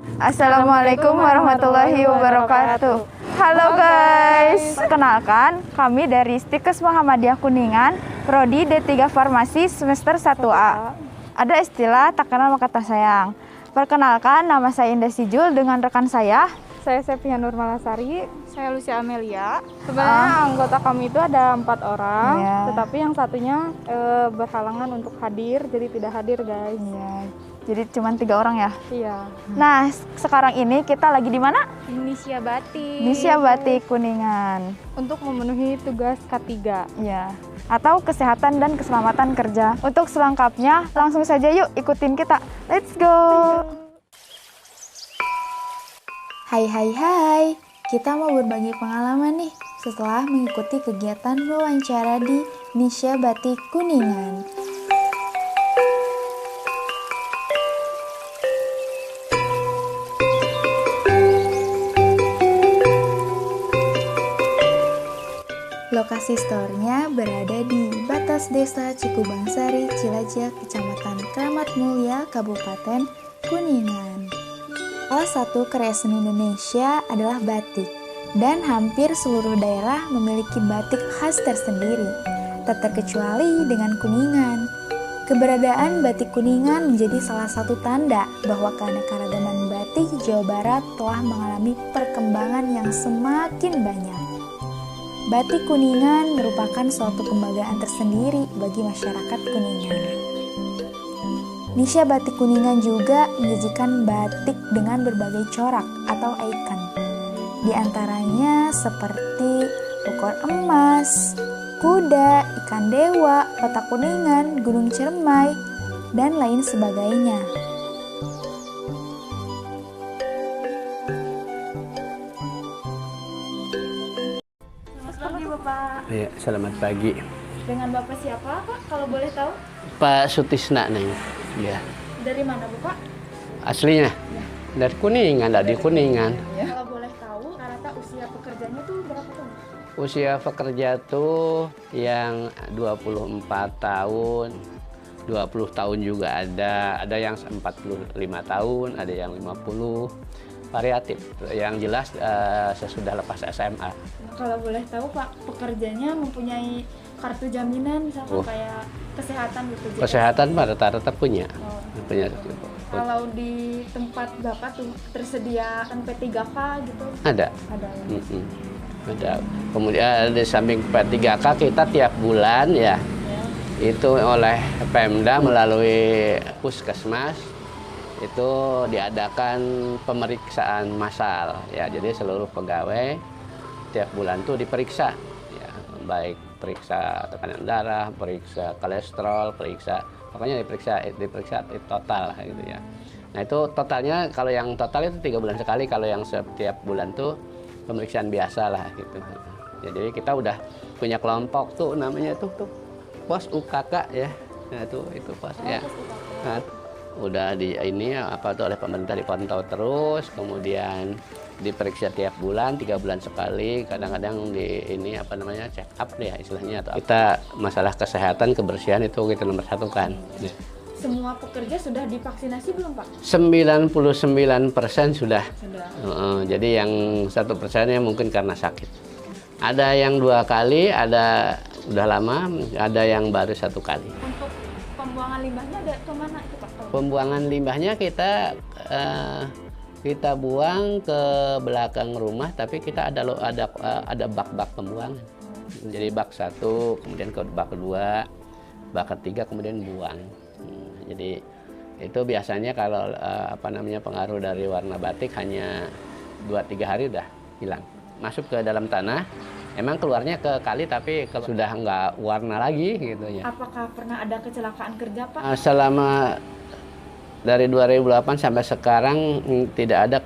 Assalamualaikum warahmatullahi wabarakatuh. Halo guys, perkenalkan kami dari Stikes Muhammadiyah Kuningan, Prodi D3 Farmasi semester 1A. Ada istilah tak kenal maka tak sayang. Perkenalkan, nama saya Indah Sijul dengan rekan saya Sepia Nur Malasari. Saya Lucia Amelia. Sebenarnya anggota kami itu ada 4 orang, tetapi yang satunya berhalangan untuk hadir, jadi tidak hadir guys. Jadi cuma 3 orang ya? Iya. Nah, sekarang ini kita lagi di mana? Indonesia Batik. Indonesia Batik Kuningan. Untuk memenuhi tugas K3. Ya, atau kesehatan dan keselamatan kerja. Untuk selengkapnya, langsung saja yuk ikutin kita. Let's go! Hai, kita mau berbagi pengalaman nih setelah mengikuti kegiatan wawancara di Indonesia Batik Kuningan. Lokasi store-nya berada di batas desa Cikubangsari, Cilacap, Kecamatan Kramat Mulia, Kabupaten Kuningan. Salah satu karya seni Indonesia adalah batik, dan hampir seluruh daerah memiliki batik khas tersendiri, tak terkecuali dengan Kuningan. Keberadaan batik Kuningan menjadi salah satu tanda bahwa keanekaragaman batik Jawa Barat telah mengalami perkembangan yang semakin banyak. Batik Kuningan merupakan suatu kebanggaan tersendiri bagi masyarakat Kuningan. Indonesia Batik Kuningan juga menyajikan batik dengan berbagai corak atau ikon. Di antaranya seperti ukor emas, kuda, ikan dewa, peta kuningan, gunung Ciremai, dan lain sebagainya. Selamat pagi Bapak. Ya, selamat pagi. Dengan Bapak siapa Pak kalau boleh tahu? Pak Sutisna nih. Ya. Dari mana Bapak? Aslinya? Dari Kuningan, dari Kuningan. Kalau boleh tahu, rata usia pekerjanya tuh berapa tahun? Usia pekerja tuh yang 24 tahun, 20 tahun juga ada yang 45 tahun, ada yang 50, variatif. Yang jelas sesudah lepas SMA. Kalau boleh tahu Pak, pekerjanya mempunyai kartu jaminan misalkan kayak kesehatan gitu? Kesehatan mah rata-rata punya. Punya. Kalau di tempat Bapak tuh tersedia P3K gitu? Ada. Ada. Ada. Kemudian di samping P3K kita tiap bulan ya, itu oleh Pemda melalui Puskesmas itu diadakan pemeriksaan massal ya. Jadi seluruh pegawai tiap bulan tuh diperiksa ya, baik periksa tekanan darah, periksa kolesterol, pokoknya diperiksa total gitu ya. Nah itu totalnya, kalau yang total itu 3 bulan sekali, kalau yang setiap bulan tuh pemeriksaan biasa lah gitu. Ya, jadi kita udah punya kelompok tuh namanya tuh pos UKK ya. Nah itu pos ya. Nah, udah oleh pemerintah dipantau terus, kemudian diperiksa tiap bulan, 3 bulan sekali, kadang-kadang check up deh istilahnya. Atau kita masalah kesehatan, kebersihan itu kita nomor 1 kan. Ya. Semua pekerja sudah divaksinasi belum Pak? 99% sudah. Jadi yang 1%-nya mungkin karena sakit. Ada yang 2 kali, ada udah lama, ada yang baru 1 kali. Untuk pembuangan limbahnya ada kemana itu Pak? Pembuangan limbahnya kita buang ke belakang rumah, tapi kita ada bak-bak pembuangan. Jadi bak 1, kemudian ke bak 2, bak 3, kemudian buang. Jadi itu biasanya kalau pengaruh dari warna batik hanya 2-3 hari udah hilang. Masuk ke dalam tanah, emang keluarnya ke kali tapi sudah nggak warna lagi gitu ya. Apakah pernah ada kecelakaan kerja Pak? Selama dari 2008 sampai sekarang tidak ada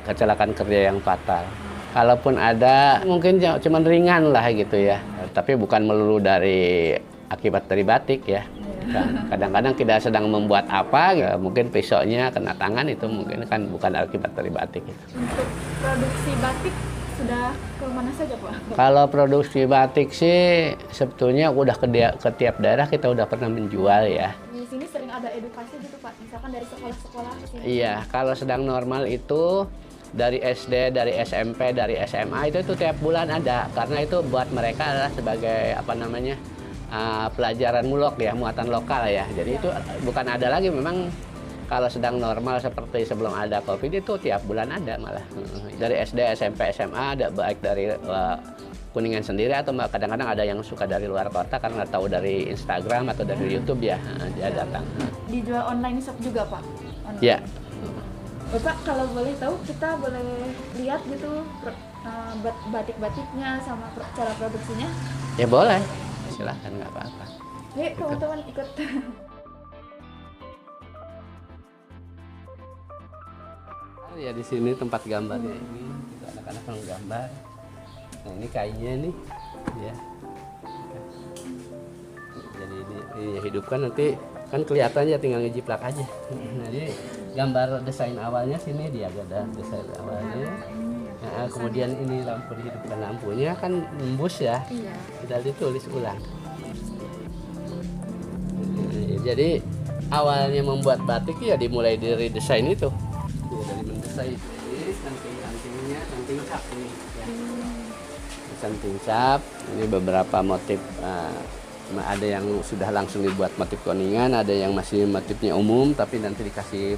kecelakaan kerja yang fatal. Kalaupun ada, mungkin cuma ringan lah gitu ya. Tapi bukan melulu akibat dari batik ya. Kadang-kadang kita sedang membuat apa, ya, mungkin pisaunya kena tangan, itu mungkin kan bukan akibat dari batik. Gitu. Untuk produksi batik sudah ke mana saja Pak? Kalau produksi batik sih sebetulnya udah ke tiap daerah kita udah pernah menjual ya. Di sini sering ada edukasi gitu Pak, misalkan dari sekolah-sekolah ke sini? Iya, kalau sedang normal itu dari SD, dari SMP, dari SMA itu tiap bulan ada, karena itu buat mereka adalah sebagai apa namanya pelajaran mulok ya, muatan lokal ya. Jadi itu bukan ada lagi, memang kalau sedang normal seperti sebelum ada COVID itu tiap bulan ada malah. Dari SD, SMP, SMA ada, baik dari Kuningan sendiri atau kadang-kadang ada yang suka dari luar kota karena tahu dari Instagram atau dari YouTube ya, dia datang. Dijual online shop juga Pak? Online. Ya. Bapak kalau boleh tahu kita boleh lihat gitu batik-batiknya sama cara produksinya? Ya boleh, silahkan nggak apa-apa. Yuk teman-teman ikut. Ya di sini tempat gambarnya ini, itu anak-anak menggambar. Nah ini kainnya nih, ya. Jadi ini hidupkan nanti kan kelihatannya tinggal ngejiplak aja. Nah, jadi gambar desain awalnya sini dia ada desain awalnya. Nah, kemudian ini lampu dihidupkan, lampunya kan nembus ya. Kita ditulis ulang. Jadi awalnya membuat batik ya dimulai dari desain itu. Ya, dari mendesain ini canting-cantingnya, canting cap ini. Ya. Canting cap, ini beberapa motif. Ada yang sudah langsung dibuat motif kuningan, ada yang masih motifnya umum tapi nanti dikasih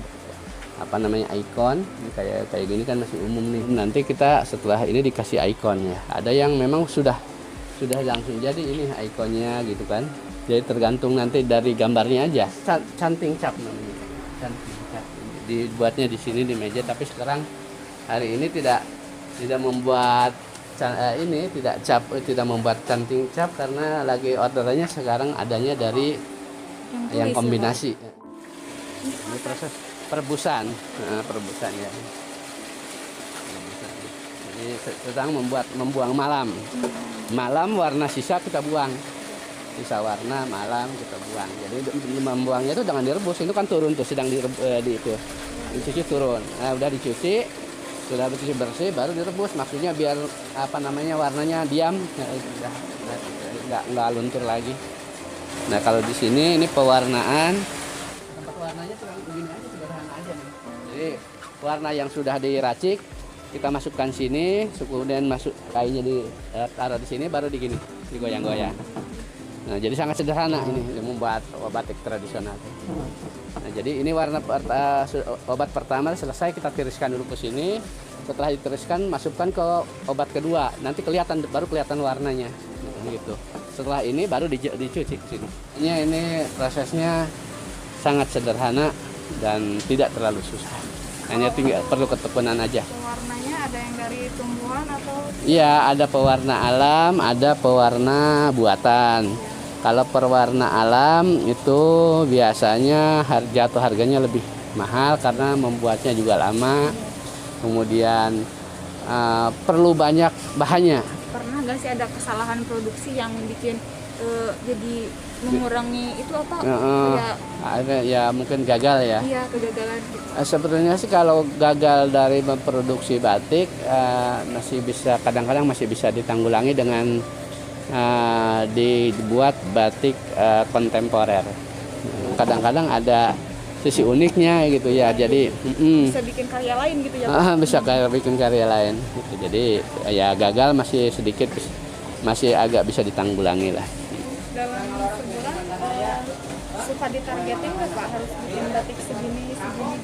apa namanya ikon. Ini kayak gini kan masih umum nih. Nanti kita setelah ini dikasih ikon ya. Ada yang memang sudah langsung jadi ini ikonnya gitu kan. Jadi tergantung nanti dari gambarnya aja. Canting cap namanya. Canting cap. Dibuatnya di sini di meja, tapi sekarang hari ini tidak membuat tidak membuat canting cap karena lagi orderannya sekarang adanya dari yang kombinasi. Ini proses perebusan, perebusan ya. Jadi sedang membuang malam. Malam warna sisa kita buang. Sisa warna malam kita buang. Jadi membuangnya itu jangan direbus, itu kan turun tuh sedang dicuci turun. Nah, udah dicuci, sudah bersih baru direbus, maksudnya biar apa namanya warnanya diam, nggak luntur lagi. Nah kalau di sini ini pewarnaan, tempat warnanya cuma begini aja, sederhana aja nih. Jadi warna yang sudah diracik kita masukkan sini, kemudian masuk kainnya taruh di sini, baru digoyang-goyang. Nah jadi sangat sederhana ini membuat batik tradisional. Nah, jadi ini warna obat pertama selesai, kita tiriskan dulu ke sini. Setelah ditiriskan masukkan ke obat kedua. Nanti baru kelihatan warnanya. Gitu. Setelah ini baru dicuci ke sini. Ini prosesnya sangat sederhana dan tidak terlalu susah. Hanya perlu ketekunan aja. Warnanya ada yang dari tumbuhan atau? Iya, ada pewarna alam, ada pewarna buatan. Kalau pewarna alam itu biasanya harganya lebih mahal karena membuatnya juga lama, kemudian perlu banyak bahannya. Pernah nggak sih ada kesalahan produksi yang bikin jadi mengurangi itu apa? Ya mungkin gagal ya. Iya, kegagalan. Sebenarnya sih kalau gagal dari memproduksi batik kadang-kadang masih bisa ditanggulangi dengan dibuat batik kontemporer. Kadang-kadang ada sisi uniknya gitu ya. Jadi bisa bikin karya lain gitu ya. Bisa bikin karya lain. Gitu. Jadi ya gagal masih sedikit, masih agak bisa ditanggulangi lah. Dalam sebulan suka ditargetin nggak Pak, harus bikin batik segini?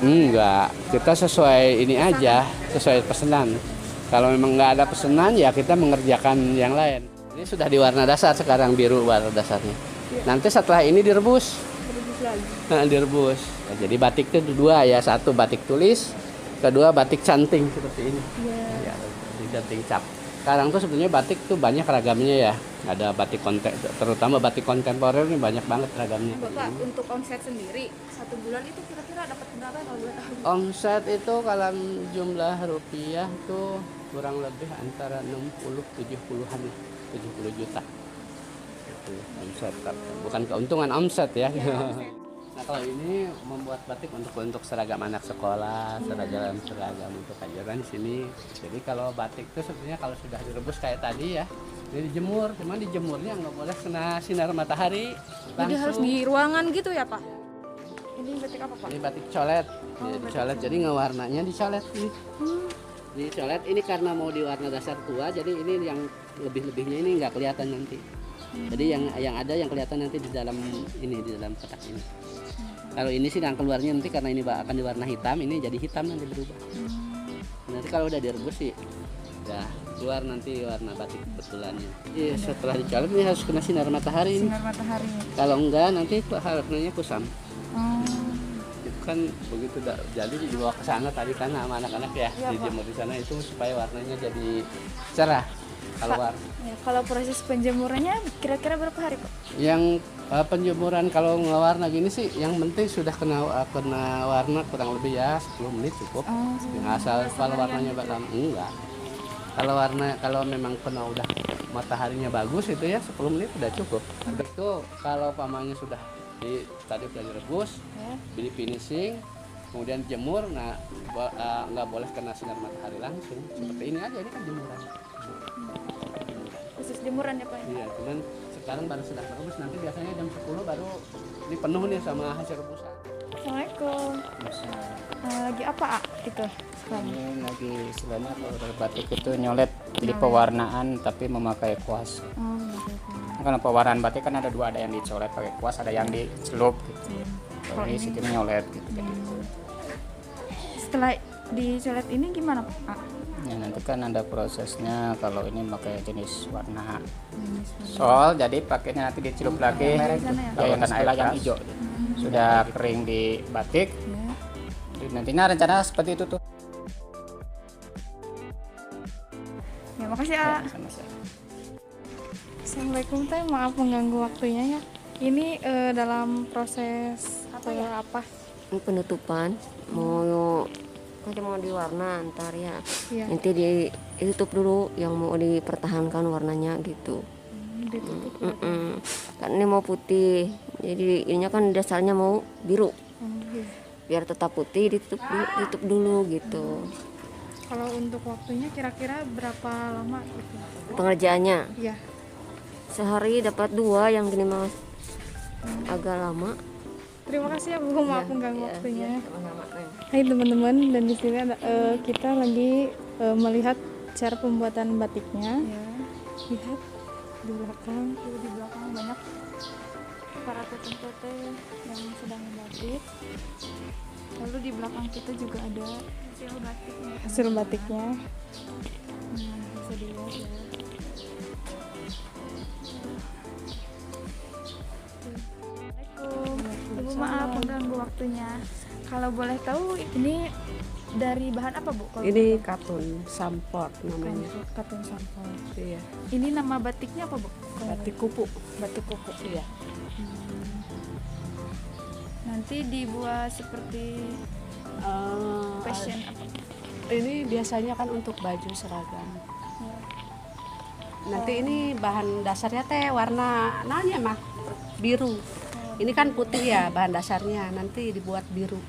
Enggak, kita sesuai ini aja, sesuai pesanan. Kalau memang nggak ada pesanan ya kita mengerjakan yang lain. Ini sudah di warna dasar sekarang, biru warna dasarnya. Nanti setelah ini direbus. Direbus. Nah, jadi batik itu dua ya, satu batik tulis, kedua batik canting seperti ini. Ya, canting cap. Sekarang tuh sebenarnya batik tuh banyak ragamnya ya. Ada batik terutama batik kontemporer ini banyak banget ragamnya. Bapak untuk omset sendiri satu bulan itu kira-kira dapat berapa kalau boleh tahu? Omset itu kalau jumlah rupiah tuh kurang lebih antara 60-70-an, 70 juta. Itu omset, bukan keuntungan omset ya. Nah kalau ini membuat batik untuk seragam anak sekolah, seragam untuk ajaran di sini. Jadi kalau batik itu sebenarnya kalau sudah direbus kayak tadi ya, ini dijemur, cuman dijemurnya nggak boleh kena sinar matahari. Jadi harus di ruangan gitu ya Pak? Ini batik apa Pak? Ini batik colet. Dicolet, jadi ngewarnanya dicolet ini. Dicolet ini karena mau diwarna dasar tua, jadi ini yang lebih-lebihnya ini nggak kelihatan nanti. Jadi yang ada yang kelihatan nanti di dalam ini, di dalam kotak ini. Kalau ini sih yang keluarnya nanti karena ini akan diwarna hitam, ini jadi hitam nanti berubah. Nanti kalau udah direbus sih, ya keluar nanti warna batik betulannya. Iya, setelah dicolet ini harus kena sinar matahari. Sinar matahari. Kalau enggak nanti warnanya kusam. Itu kan begitu jadi dibawa ke sana tadi kan sama anak-anak ya, dijemur di sana itu supaya warnanya jadi cerah keluar. Ya, kalau proses penjemurannya kira-kira berapa hari Pak? Yang penjemuran kalau ngewarna gini sih yang penting sudah kena warna kurang lebih ya 10 menit cukup. Asal kalau warnanya bakal enggak. Kalau memang kena udah mataharinya bagus itu ya 10 menit udah cukup. Itu kalau pamannya sudah tadi udah direbus, di finishing, kemudian jemur, nah nggak boleh kena sinar matahari langsung. Seperti ini aja, ini kan jemuran. Khusus jemuran ya Pak? Iya, cuman sekarang baru sudah rebus, nanti biasanya jam 10 baru dipenuh nih sama hasil rebusan. Assalamualaikum. Lagi apa itu? Ini lagi istilahnya kalau dari batik itu nyolet, jadi pewarnaan tapi memakai kuas. Karena pewarnaan batik kan ada dua, ada yang dicolet pakai kuas, ada yang dicelup gitu. Kalau ini sih nyolet gitu. Setelah dicolet ini gimana Pak? Ya, nanti kan ada prosesnya, kalau ini pakai jenis warna sol, jadi pakainya nanti dicelup lagi dengan istilah yang hijau. Sudah kering di batik, nantinya rencana seperti itu tuh. Ya makasih ya. Sama-sama. Assalamualaikum Teh, maaf mengganggu waktunya ya. Ini dalam proses apa? Ini penutupan mau kan mau diwarna ntar ya. Iya. Nanti ditutup dulu yang mau dipertahankan warnanya gitu. Ditutup. Kan ini mau putih, jadi ininya kan dasarnya mau biru. Iya. Biar tetap putih ditutup dulu gitu. Kalau untuk waktunya kira-kira berapa lama gitu? Pengerjaannya Iya. sehari dapat 2, yang gini mah agak lama. Terima kasih ya Bu, maaf mengganggu waktunya. Sama-sama. Hai teman-teman, dan di sini ada, kita lagi melihat cara pembuatan batiknya. Lihat di belakang. Di belakang banyak para teteh-teteh yang sedang membatik. Lalu di belakang kita juga ada hasil batiknya. Hasil batiknya. Bisa dilihat ya. Assalamualaikum. Ibu maaf mengganggu waktunya. Kalau boleh tahu ini dari bahan apa Bu? Kalau Ini katun sampor namanya. Katun sampul. Iya. ini nama batiknya apa Bu? Batik kupu. Batik kuku. Iya. Nanti dibuat seperti fashion apa? Ini biasanya kan untuk baju seragam. Nanti ini bahan dasarnya teh warna nanya mah biru. Ini kan putih ya bahan dasarnya. Nanti dibuat biru.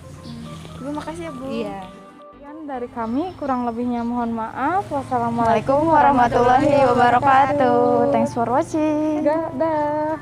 Ibu makasih ya Bu. Iya. Sekian dari kami, kurang lebihnya mohon maaf. Assalamualaikum warahmatullahi wabarakatuh. Thanks for watching. Dadah.